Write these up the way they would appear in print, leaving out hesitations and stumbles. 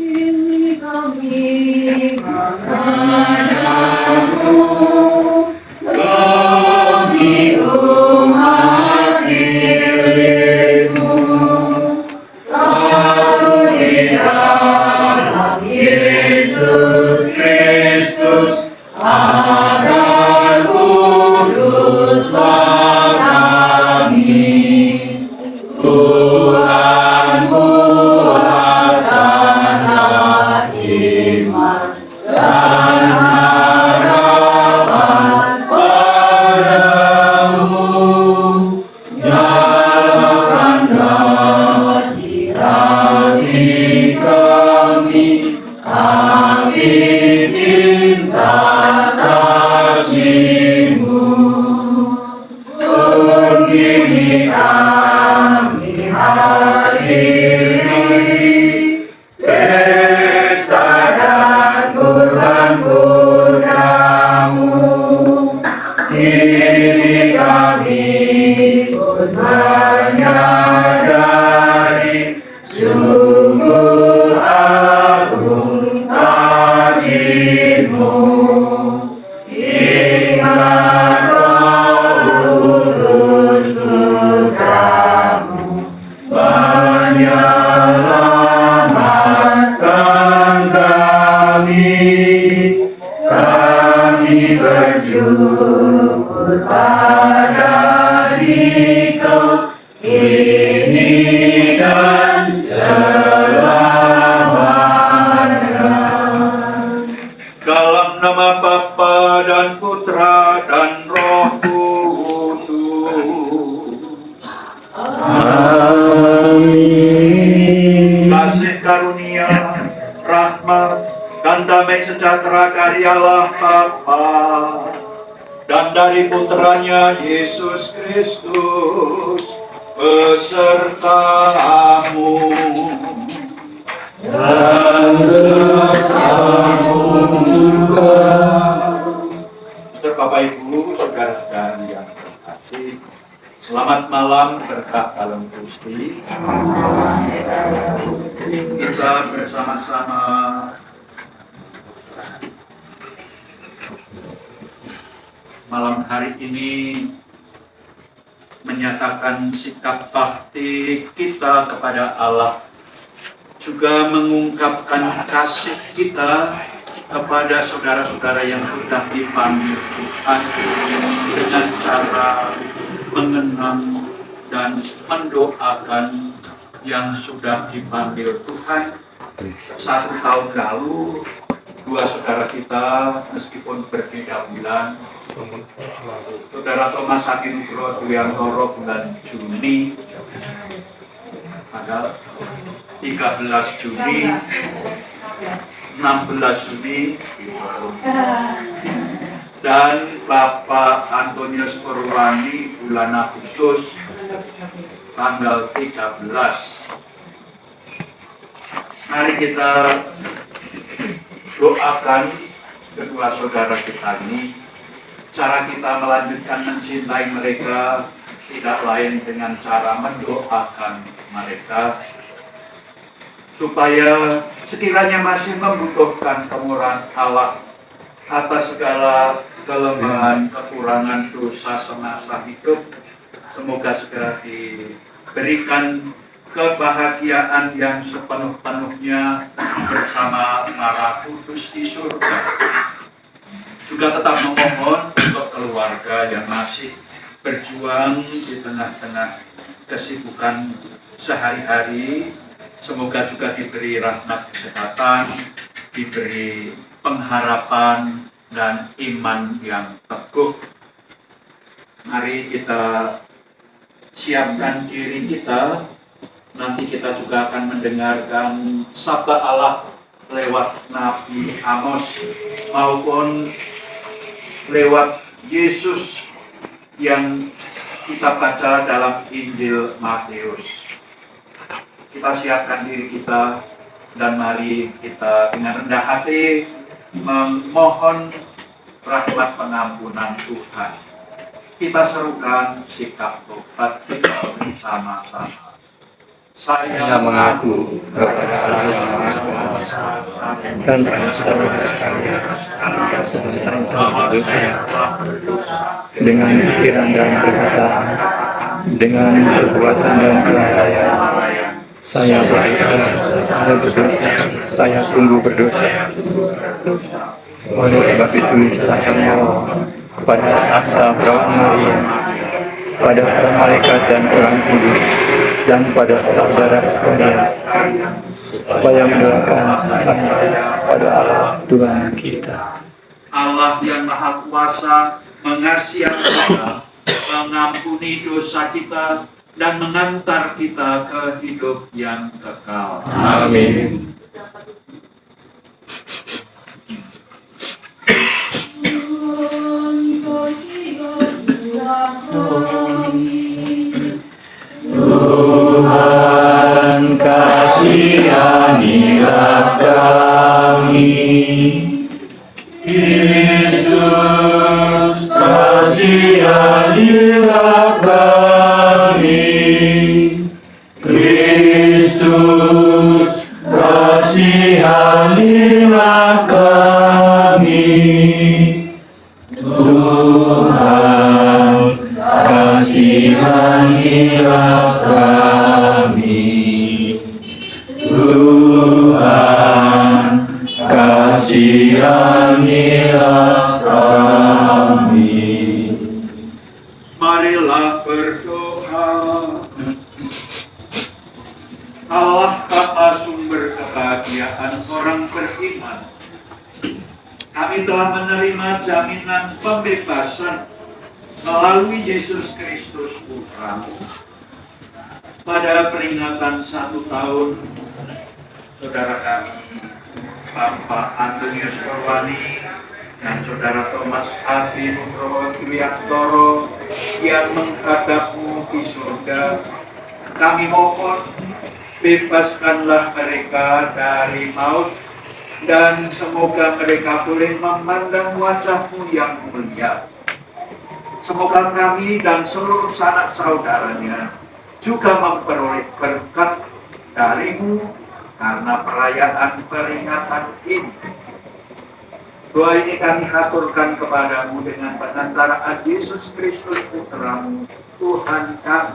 Ini kami menghadapmu, kami umat milikmu, satu di dalam Yesus Kristus, agar kuduslah kami. Tuhan kuatkanlah iman dan harapan padamu. Nyalakanlah di hati kami cinta kasih-Mu. Kini kami hadiri pesta dan kurban-kurban-Mu. Kini kami pun menyadari sungguh agung kasih-Mu. Ingat kudus putra-Mu menyelamatkan kami. Kami bersyukur pada Dikau kini dan selamanya. Dalam nama Bapa dan Putra dan Roh Kudus. Amin. Kasih karunia, rahmat, dan damai sejahtera dari Allah Bapa dan dari Putranya Yesus Kristus besertamu. Dan sertamu juga. Bapak Ibu, saudara-saudara yang terkasih, selamat malam berkah dalam Gusti. Kita bersama-sama malam hari ini menyatakan sikap bakti kita kepada Allah, juga mengungkapkan kasih kita kepada saudara-saudara yang sudah dipanggil Tuhan dengan cara mengenang dan mendoakan yang sudah dipanggil Tuhan. 1 tahun lalu, 2 saudara kita meskipun berbeda bulan, Saudara Thomas Haki Nugroho Duyantoro bulan Juni, tanggal 13 Juni, 16 Juni, dan Bapak Antonius Purwani bulan Agustus, tanggal 13. Mari kita doakan kedua saudara kita ini. Cara kita melanjutkan mencintai mereka tidak lain dengan cara mendoakan mereka, supaya sekiranya masih membutuhkan kemurahan Allah atas segala kelemahan, kekurangan, dosa semasa hidup, semoga segera diberikan kebahagiaan yang sepenuh-penuhnya bersama para kudus di surga. Juga tetap memohon untuk keluarga yang masih berjuang di tengah-tengah kesibukan sehari-hari. Semoga juga diberi rahmat kesehatan, diberi pengharapan dan iman yang teguh. Mari kita siapkan diri kita. Nanti kita juga akan mendengarkan sabda Allah lewat Nabi Amos maupun lewat Yesus yang kita baca dalam Injil Matius. Kita siapkan diri kita dan mari kita dengan rendah hati memohon rahmat pengampunan Tuhan. Kita serukan sikap tobat kita bersama-sama. Saya mengaku kepada Allah yang Maha Kuasa dan pada saudara sekalian bahwa saya telah berdosa dengan pikiran dan perkataan, dengan perbuatan dan kelalaian. Saya berdosa, saya sungguh berdosa. Oleh sebab itu saya mohon kepada Santa Perawan Maria, pada para malaikat dan orang kudus, dan pada saudara sekalian, supaya mendoakan saya pada Allah Tuhan kita. Allah yang Maha Kuasa mengasihi kita, mengampuni dosa kita, dan mengantar kita ke hidup yang kekal. Amin. Tuhan kasihanilah kami, Yesus kasihanilah kami, Kristus kasihanilah kami, Tuhan kasihanilah kami, Tuhan kasihanilah kami. Marilah berdoa. Allah Bapa sumber kebahagiaan orang beriman, kami telah menerima jaminan pembebasan melalui Yesus Kristus Putra-Mu. Pada peringatan 1 tahun, saudara kami, Bapak Antonius Perwani dan saudara Thomas Adi Nugroho Triantoro yang menghadap-Mu di surga, kami mohon bebaskanlah mereka dari maut, dan semoga mereka boleh memandang wajah-Mu yang mulia. Semoga kami dan seluruh sanak saudaranya juga memperoleh berkat dari-Mu karena perayaan peringatan ini. Doa ini kami haturkan kepadamu dengan pengantaraan Yesus Kristus Putra-Mu, Tuhan kami,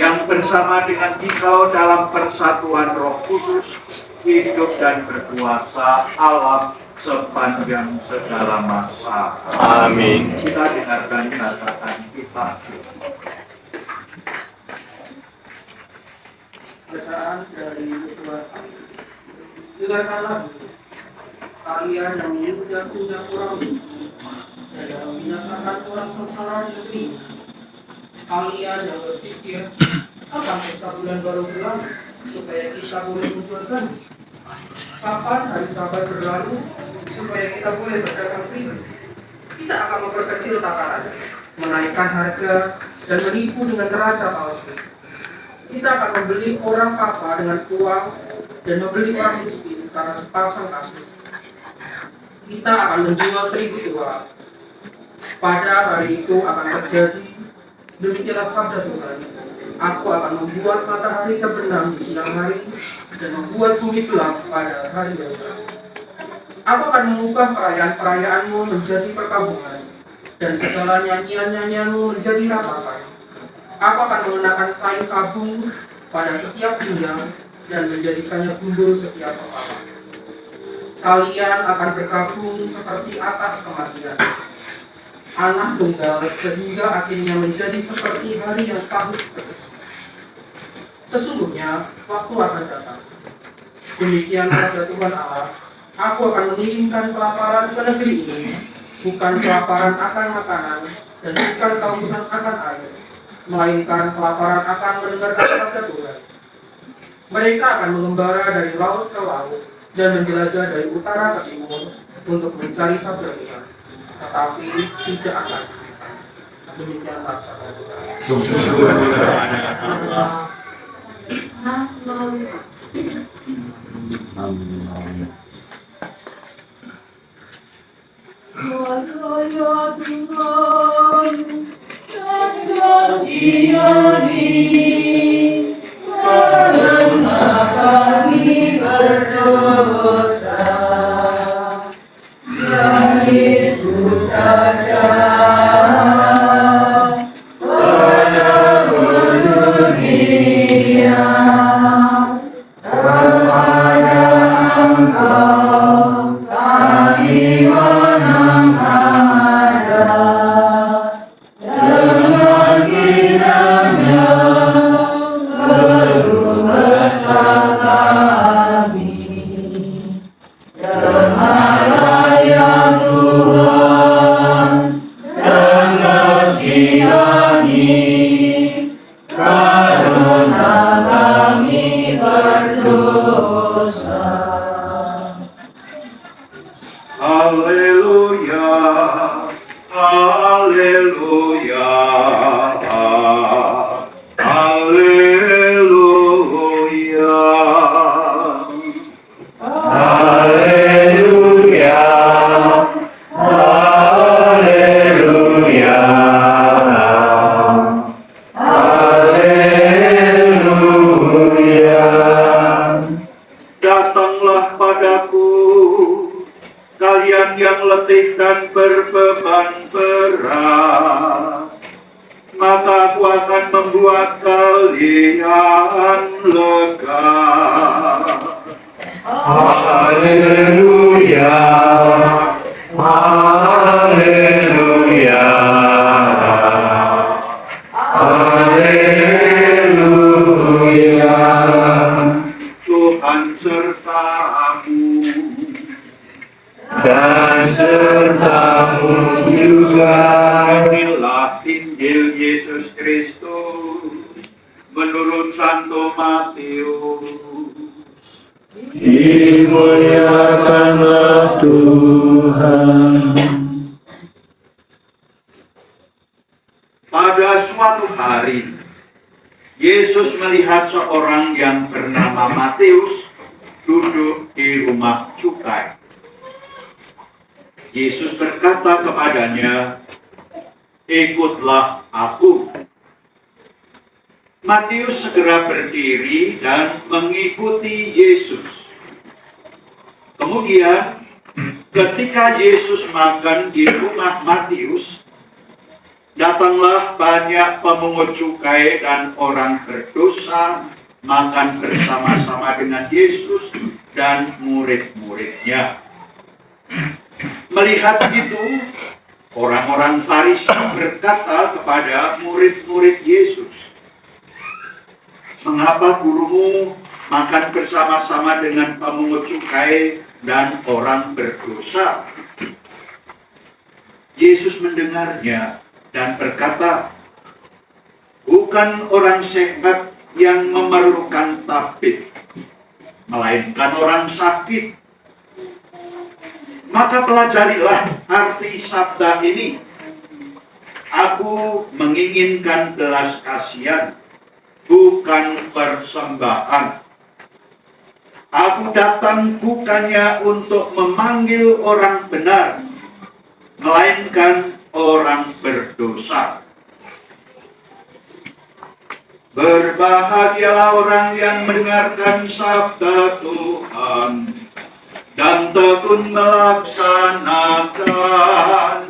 yang bersama dengan Dikau dalam persatuan Roh Kudus, hidup dan berkuasa alam sepanjang segala masa. Amin. Kita dengarkan bacaan kita. Bacaan dari Tuhan. Dengarkanlah kalian yang menginjak-injak orang dan yang membinasakan orang sengsara di negeri. Kalian yang berpikir akan pesta bulan baru berlalu supaya kita boleh menjualkan. Kapan hari Sabat berlalu supaya kita boleh berdagang pribadi. Kita akan memperkecil takaran, menaikkan harga, dan menipu dengan neraca palsu. Kita akan membeli orang kaya dengan uang dan membeli orang miskin karena sepasang kasut. Kita akan menjual terigu tua. Pada hari itu akan terjadi, demikianlah sabda Tuhan. Aku akan membuat matahari terbenam di siang hari dan membuat bumi gelap pada hari yang gelap. Aku akan mengubah perayaan-perayaanmu menjadi perkampungan dan segala nyanyian-nyanyianmu menjadi ratapan. Aku akan mengenakan kain kabung pada setiap pinggang dan menjadikannya gumbul setiap kepala. Kalian akan berkabung seperti atas kematian, anak tunggal sehingga akhirnya menjadi seperti hari yang pahit. Sesungguhnya waktu akan datang. Demikian sabda Tuhan Allah. Aku akan mengirimkan kelaparan ke negeri ini, bukan kelaparan akan makanan dan bukan kehausan akan air, melainkan kelaparan akan mendengarkan sabda Tuhan. Mereka akan mengembara dari laut ke laut dan menjelajah dari utara ke timur untuk mencari sabda Tuhan, tetapi tidak akan. Demikianlah sabda Tuhan. Wahai Tuhan, dan kasihan ini, berdosa. Haleluya, haleluya, haleluya. Haleluya, haleluya, haleluya. Datanglah padaku, kalian yang letih dan berbeban berat, maka aku akan membuat kalian lega. Haleluya, haleluya, haleluya. Tuhan sertamu. Dan sertamu juga. Inilah Injil Yesus Kristus menurut Santo Matius. Dimuliakanlah Tuhan. Pada suatu hari, Yesus melihat seorang yang bernama Matius duduk di rumah cukai. Yesus berkata kepadanya, "Ikutlah aku." Matius segera berdiri dan mengikuti Yesus. Kemudian, ketika Yesus makan di rumah Matius, datanglah banyak pemungut cukai dan orang berdosa makan bersama-sama dengan Yesus dan murid-muridnya. Melihat itu, orang-orang Farisi berkata kepada murid-murid Yesus, "Mengapa gurumu makan bersama-sama dengan pemungut cukai dan orang berdosa?" Yesus mendengarnya dan berkata, "Bukan orang sehat yang memerlukan tabib, melainkan orang sakit. Maka pelajarilah arti sabda ini. Aku menginginkan belas kasihan, bukan persembahan. Aku datang bukannya untuk memanggil orang benar, melainkan orang berdosa." Berbahagialah orang yang mendengarkan sabda Tuhan dan tekun melaksanakannya.